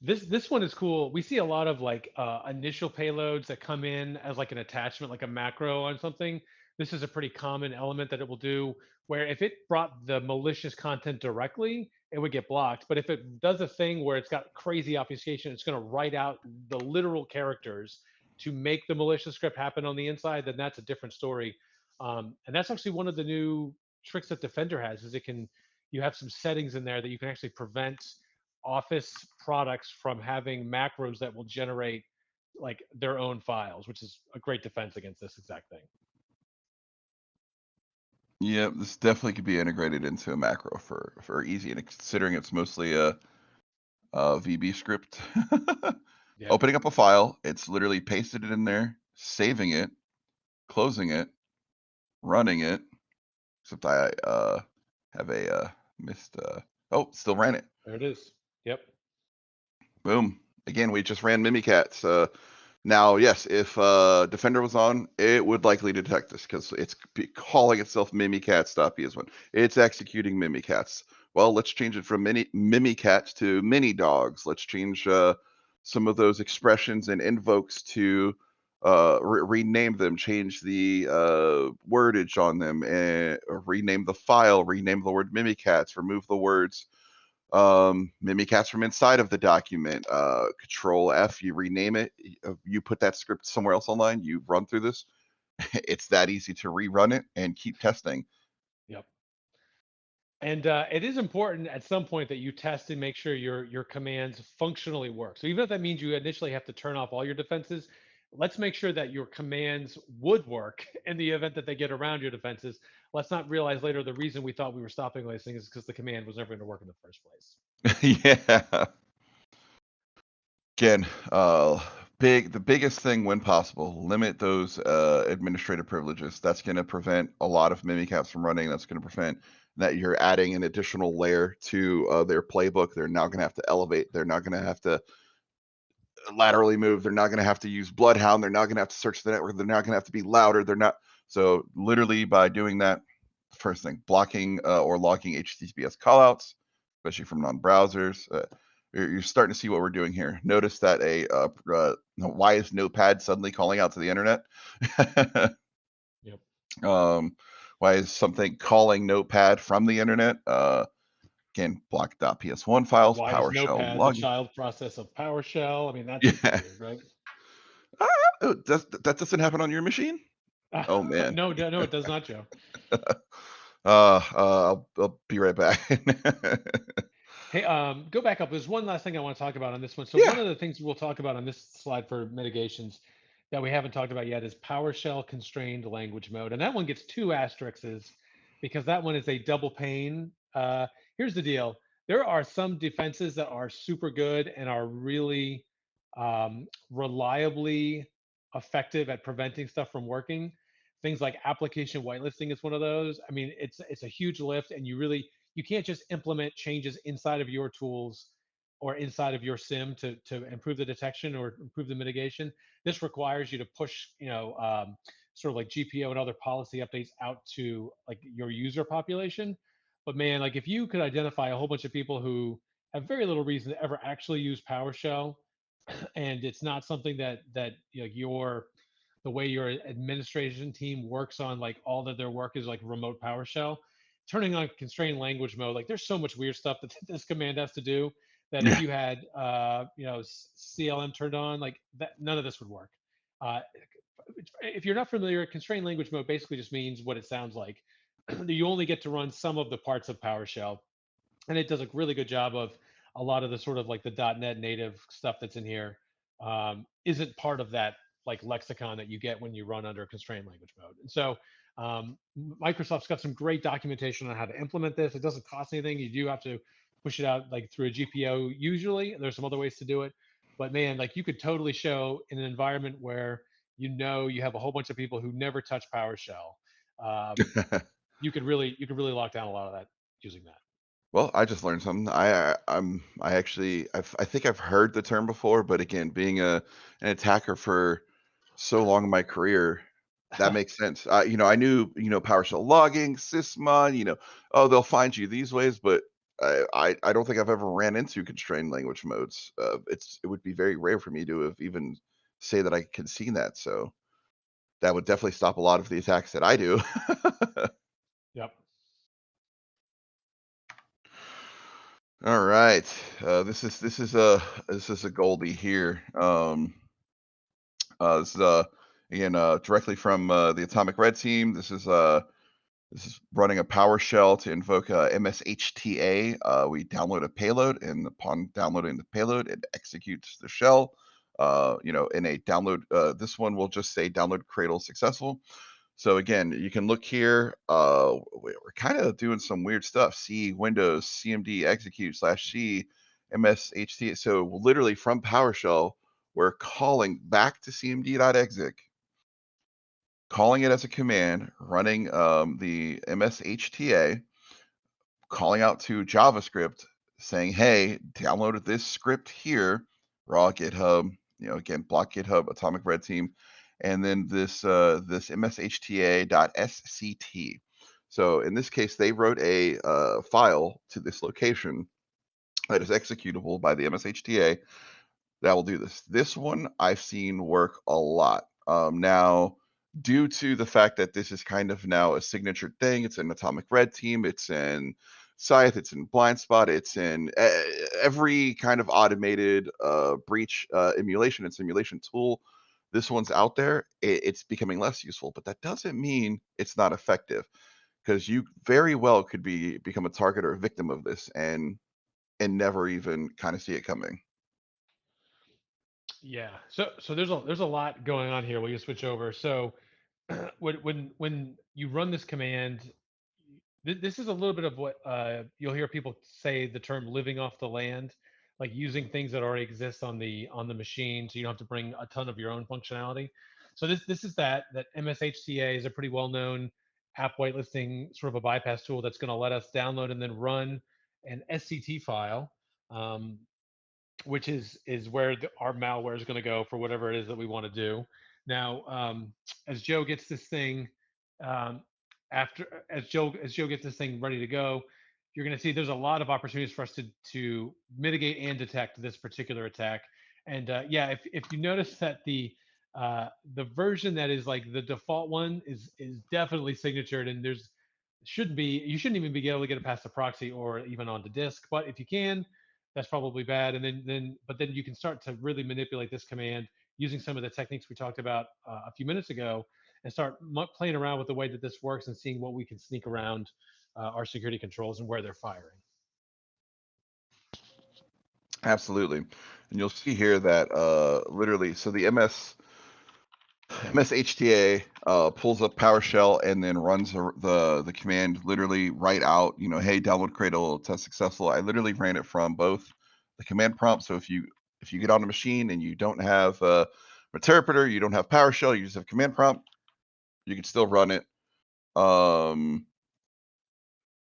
This one is cool. We see a lot of like initial payloads that come in as like an attachment, like a macro on something. This is a pretty common element that it will do. Where if it brought the malicious content directly, it would get blocked. But if it does a thing where it's got crazy obfuscation, it's going to write out the literal characters to make the malicious script happen on the inside. Then that's a different story. And that's actually one of the new tricks that Defender has. Is it can you have some settings in there that you can actually prevent Office products from having macros that will generate like their own files, which is a great defense against this exact thing. Yeah, this definitely could be integrated into a macro for easy, and considering it's mostly a VB script. Yeah. Opening up a file, it's literally pasted it in there, saving it, closing it, running it. Except I have a missed. Oh, still ran it. There it is. Yep. Boom. Again, we just ran Mimikatz. Now, yes, if Defender was on, it would likely detect this because it's calling itself Mimikatz.ps1. It's executing Mimikatz. Well, let's change it from Mimikatz to mini dogs. Let's change some of those expressions and invokes to rename them, change the wordage on them, and rename the file, rename the word Mimikatz, remove the words Mimikatz from inside of the document. Control F, you rename it. You put that script somewhere else online. You run through this. It's that easy to rerun it and keep testing. Yep. And it is important at some point that you test and make sure your commands functionally work. So even if that means you initially have to turn off all your defenses, let's make sure that your commands would work in the event that they get around your defenses. Let's not realize later the reason we thought we were stopping all these things is because the command was never going to work in the first place. Yeah. Again, the biggest thing when possible, limit those administrative privileges. That's going to prevent a lot of Mimikatz from running. That's going to prevent that you're adding an additional layer to their playbook. They're now going to have to elevate. They're not going to have to laterally move. They're not going to have to use Bloodhound. They're not going to have to search the network. They're not going to have to be louder. They're not. So literally by doing that, first thing, blocking or logging HTTPS callouts, especially from non-browsers. You're starting to see what we're doing here. Notice that why is Notepad suddenly calling out to the internet? Yep. Why is something calling Notepad from the internet? Again, block.ps1 files, Why is PowerShell Notepad the log. child process of PowerShell? I mean, that's Yeah. weird, right? That doesn't happen on your machine? Oh man. No, no, it does not, Joe. I'll be right back. Hey, go back up. There's one last thing I want to talk about on this one. So one Yeah. of the things we'll talk about on this slide for mitigations that we haven't talked about yet is PowerShell constrained language mode, and that one gets two asterisks because that one is a double pane. Here's the deal: there are some defenses that are super good and are really reliably effective at preventing stuff from working. Things like application whitelisting is one of those. I mean, it's a huge lift, and you can't just implement changes inside of your tools or inside of your sim to improve the detection or improve the mitigation. This requires you to push, sort of like GPO and other policy updates out to like your user population. But man, like if you could identify a whole bunch of people who have very little reason to ever actually use PowerShell, and it's not something that your the way your administration team works on, like all of their work is like remote PowerShell, turning on constrained language mode, like there's so much weird stuff that this command has to do that if Yeah. you had CLM turned on, like that, none of this would work. Uh, if you're not familiar, constrained language mode basically just means what it sounds like. You only get to run some of the parts of PowerShell, and it does a really good job of a lot of the sort of like the .NET native stuff that's in here isn't part of that like lexicon that you get when you run under constrained language mode. And so Microsoft's got some great documentation on how to implement this. It doesn't cost anything. You do have to push it out like through a GPO usually. There's some other ways to do it, but man, like you could totally show in an environment where you have a whole bunch of people who never touch PowerShell. Um, you could really lock down a lot of that using that. Well, I just learned something. I actually I think I've heard the term before, but again, being an attacker for so long in my career, that makes sense. I knew, PowerShell logging, sysmon, oh, they'll find you these ways, but I don't think I've ever ran into constrained language modes. It would be very rare for me to have even say that I can see that. So that would definitely stop a lot of the attacks that I do. Yep. All right. This is a goldie here. This is again directly from the Atomic Red team. This is running a PowerShell to invoke MSHTA. We download a payload, and upon downloading the payload, it executes the shell. In a download, this one will just say download cradle successful. So again, you can look here. We're kind of doing some weird stuff. C Windows CMD execute /C MSHT. So literally from PowerShell, we're calling back to cmd.exec, calling it as a command, running the MSHTA, calling out to JavaScript, saying, "Hey, downloaded this script here, raw GitHub." Again, block GitHub, Atomic Red Team, and then this mshta.sct. So in this case, they wrote a file to this location that is executable by the MSHTA that will do this. This one I've seen work a lot. Now, due to the fact that this is kind of now a signature thing, it's in Atomic Red Team, it's in Scythe, it's in Blind Spot, it's in every kind of automated breach emulation and simulation tool. This one's out there. It's becoming less useful, but that doesn't mean it's not effective, because you very well could become a target or a victim of this and never even kind of see it coming. Yeah. So there's a lot going on here. Will you switch over? So when you run this command, this is a little bit of what you'll hear people say the term living off the land, like using things that already exist on the machine, so you don't have to bring a ton of your own functionality. So this is that MSHTA is a pretty well known app whitelisting sort of a bypass tool that's going to let us download and then run an SCT file. Um, which is where our malware is going to go for whatever it is that we want to do. Now, as Joe gets this thing, um, as Joe gets this thing ready to go, you're going to see there's a lot of opportunities for us to mitigate and detect this particular attack. And yeah, if you notice that the version that is like the default one is definitely signatured, and there's shouldn't be you shouldn't even be able to get it past the proxy or even onto disk. But if you can, that's probably bad. And then you can start to really manipulate this command using some of the techniques we talked about a few minutes ago, and start playing around with the way that this works and seeing what we can sneak around our security controls and where they're firing. Absolutely. And you'll see here that literally, so the MS MSHTA pulls up PowerShell and then runs the command literally right out. Hey, download Cradle test successful. I literally ran it from both the command prompt. So if you get on a machine and you don't have a interpreter, you don't have PowerShell, you just have command prompt, you can still run it.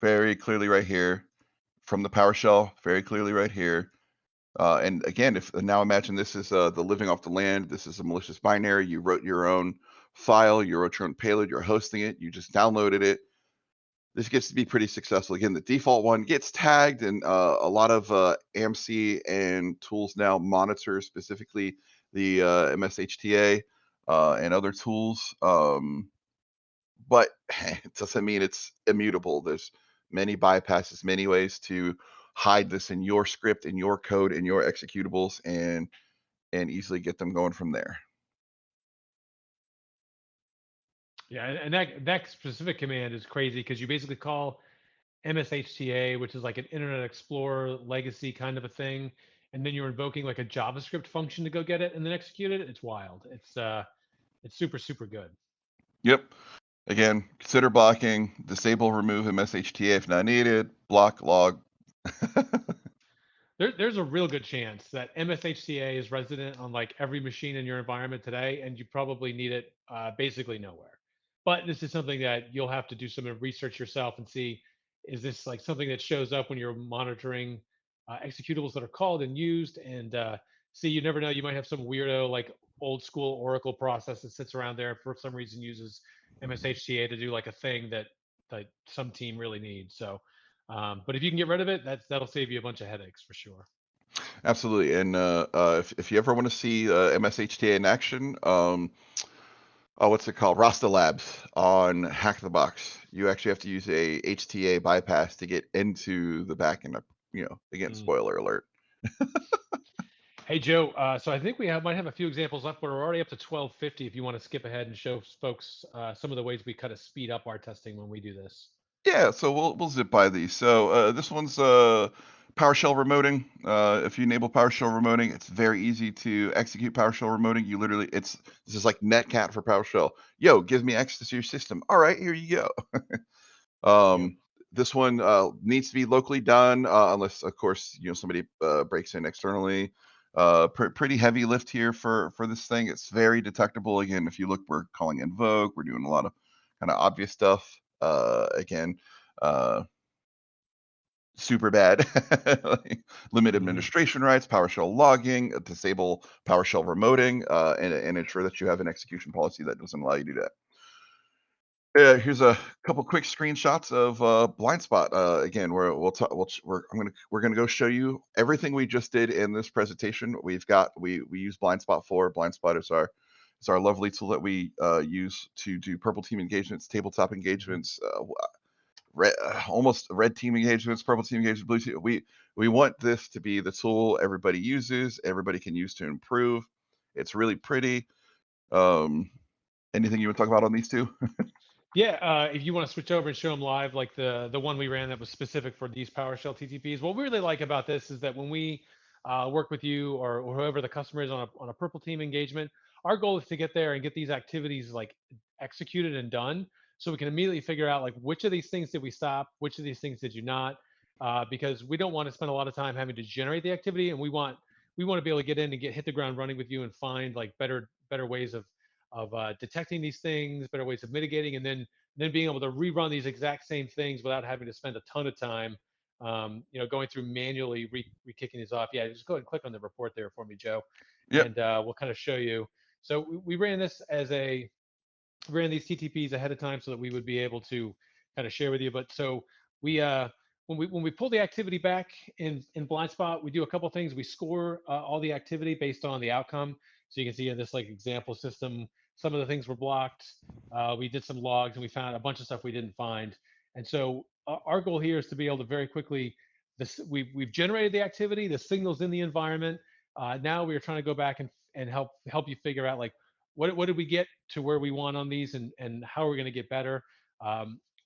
Very clearly right here from the PowerShell. Very clearly right here. And again, if now imagine this is the living off the land. This is a malicious binary. You wrote your own file. You wrote your own payload. You're hosting it. You just downloaded it. This gets to be pretty successful. Again, the default one gets tagged, and a lot of AMC and tools now monitor specifically the MSHTA and other tools. But it doesn't mean it's immutable. There's many bypasses, many ways to hide this in your script, in your code, in your executables, and easily get them going from there. Yeah, and that specific command is crazy because you basically call MSHTA, which is like an Internet Explorer legacy kind of a thing, and then you're invoking like a JavaScript function to go get it and then execute it. It's wild. It's super good. Yep. Again, consider blocking, disable, remove MSHTA if not needed, block, log. There's a real good chance that MSHCA is resident on like every machine in your environment today, and you probably need it basically nowhere. But this is something that you'll have to do some research yourself and see, is this like something that shows up when you're monitoring executables that are called and used? And see, you never know, you might have some weirdo like old school Oracle process that sits around there and for some reason uses MSHCA to do like a thing that some team really needs. So but if you can get rid of it, that'll save you a bunch of headaches for sure. Absolutely. And if you ever want to see MSHTA in action, what's it called? Rasta Labs on Hack the Box. You actually have to use a HTA bypass to get into the backend. Again, Mm. spoiler alert. Hey Joe, so I think might have a few examples up, but we're already up to 12:50. If you want to skip ahead and show folks some of the ways we kind of speed up our testing when we do this. Yeah, so we'll zip by these. So this one's PowerShell remoting. If you enable PowerShell remoting, it's very easy to execute PowerShell remoting. You literally, this is like netcat for PowerShell. Yo, give me access to your system. All right, here you go. Yep. Um, this one needs to be locally done, unless, of course, somebody breaks in externally. Pretty heavy lift here for this thing. It's very detectable. Again, if you look, we're calling invoke. We're doing a lot of kind of obvious stuff. Again, uh, super bad. Like, limit Hmm. administration rights, PowerShell logging, disable PowerShell remoting, and ensure that you have an execution policy that doesn't allow you to do that. Here's a couple quick screenshots of blind spot. Again, we'll talk. We're gonna go show you everything we just did in this presentation. We use blind spot for blind spot is our lovely tool that we use to do purple team engagements, tabletop Hmm. engagements, almost red team engagements, purple team engagements, blue team. We want this to be the tool everybody uses, everybody can use to improve. It's really pretty. Um, Anything you want to talk about on these two? Yeah, if you want to switch over and show them live, like the one we ran that was specific for these PowerShell TTPs, what we really like about this is that when we work with you or whoever the customer is on a purple team engagement, our goal is to get there and get these activities like executed and done, so we can immediately figure out like which of these things did we stop, which of these things did you not, because we don't want to spend a lot of time having to generate the activity, and we want to be able to get in and hit the ground running with you and find like better ways of detecting these things, better ways of mitigating, and then being able to rerun these exact same things without having to spend a ton of time, going through manually re-kicking these off. Yeah, just go ahead and click on the report there for me, Joe, Yep. and we'll kind of show you. So we ran this as a ran these TTPs ahead of time so that we would be able to kind of share with you. But so we when we pull the activity back in blind spot, we do a couple things. We score all the activity based on the outcome. So you can see in this like example system, some of the things were blocked. We did some logs and we found a bunch of stuff we didn't find. And so our goal here is to be able to very quickly we've generated the activity, the signals in the environment. Now we are trying to go back and help you figure out like what did we get to where we want on these and how are we going to get better.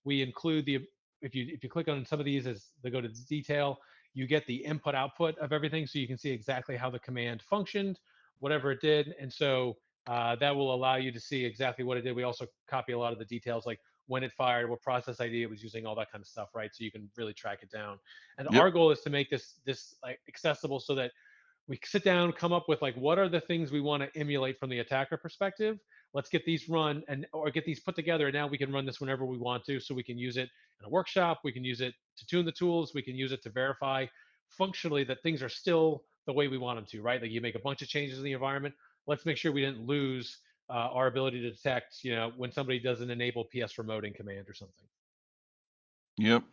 We include the if you click on some of these as they go to detail, you get the input output of everything, so you can see exactly how the command functioned, whatever it did. And so That will allow you to see exactly what it did. We also copy a lot of the details, like when it fired, what process ID it was using, all that kind of stuff, right? So you can really track it down. And Yep. our goal is to make this like accessible so that we sit down, come up with like what are the things we want to emulate from the attacker perspective. Let's get these run and or get these put together, and now we can run this whenever we want to. So we can use it in a workshop, we can use it to tune the tools, we can use it to verify functionally that things are still the way we want them to, right? Like you make a bunch of changes in the environment. Let's make sure we didn't lose our ability to detect, when somebody does an enable PS remoting command or something. Yep.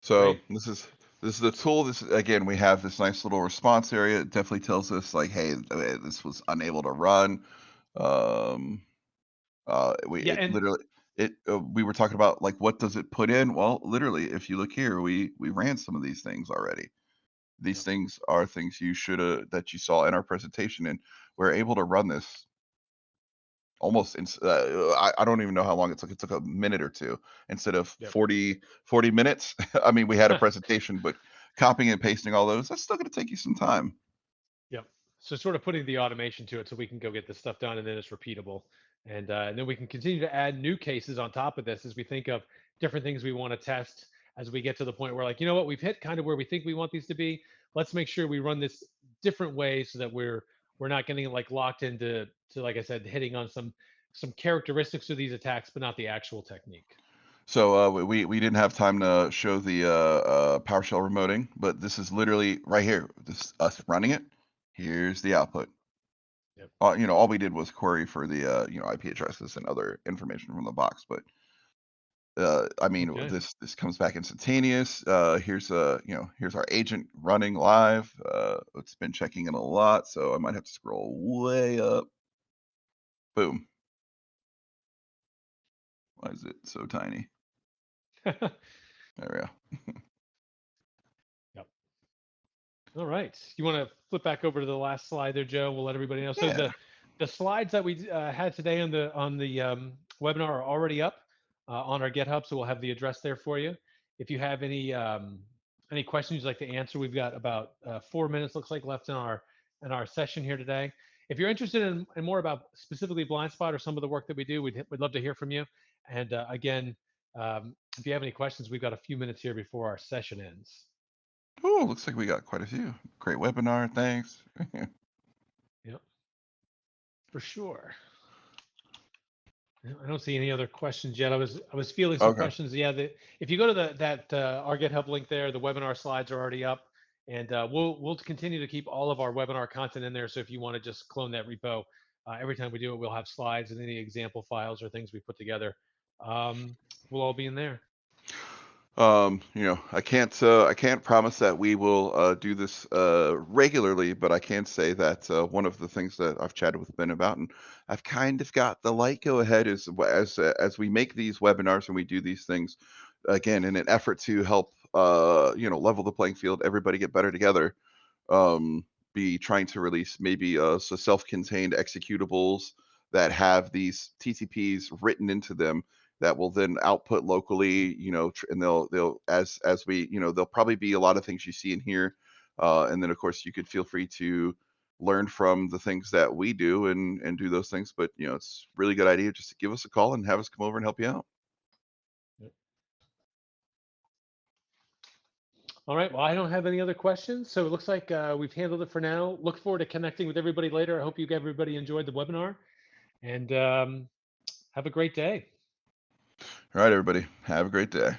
So Great. this is the tool. This again, we have this nice little response area. It definitely tells us like, hey, this was unable to run. Um, we Yeah, it and literally we were talking about like what does it put in? Well, literally, if you look here, we ran some of these things already. These yep. things are things you should have that you saw in our presentation, and we're able to run this almost I don't even know how long it took. It took a minute or two instead of Yep. 40 minutes. I mean, we had a presentation, but copying and pasting all those, that's still going to take you some time. Yep. So sort of putting the automation to it so we can go get this stuff done and then it's repeatable. And then we can continue to add new cases on top of this as we think of different things we want to test as we get to the point where like, you know what, we've hit kind of where we think we want these to be. Let's make sure we run this different ways so that we're not getting like locked into like I said, hitting on some characteristics of these attacks, but not the actual technique. So we didn't have time to show the PowerShell remoting, but this is literally right here. This us running it. Here's the output. Yep. All we did was query for the IP addresses and other information from the box, but I mean, Okay. this comes back instantaneous. Here's our agent running live. It's been checking in a lot, so I might have to scroll way up. Boom. Why is it so tiny? There we go. Yep. All right. You want to flip back over to the last slide there, Joe? We'll let everybody know. So Yeah. the slides that we had today on the webinar are already up on our GitHub, so we'll have the address there for you. If you have any questions you'd like to answer, we've got about 4 minutes looks like left in our session here today. If you're interested in more about specifically Blind Spot or some of the work that we do, we'd love to hear from you. And again, if you have any questions, we've got a few minutes here before our session ends. Oh, looks like we got quite a few. Great webinar. Thanks. Yep, for sure. Yeah, I don't see any other questions yet. I was feeling some Okay. questions. Yeah, if you go to that our GitHub link there, the webinar slides are already up, and we'll continue to keep all of our webinar content in there. So if you want to just clone that repo, every time we do it, we'll have slides and any example files or things we put together. Will all be in there. I can't promise that we will do this regularly, but I can say that one of the things that I've chatted with Ben about, and I've kind of got the light go ahead, is as we make these webinars and we do these things again in an effort to help level the playing field, everybody get better together. Be trying to release maybe self-contained executables that have these TTPs written into them that will then output locally, and they'll as we, there'll probably be a lot of things you see in here, and then of course you could feel free to learn from the things that we do and do those things. But it's a really good idea just to give us a call and have us come over and help you out. All right. Well, I don't have any other questions, so it looks like we've handled it for now. Look forward to connecting with everybody later. I hope everybody enjoyed the webinar, and have a great day. All right, everybody, have a great day.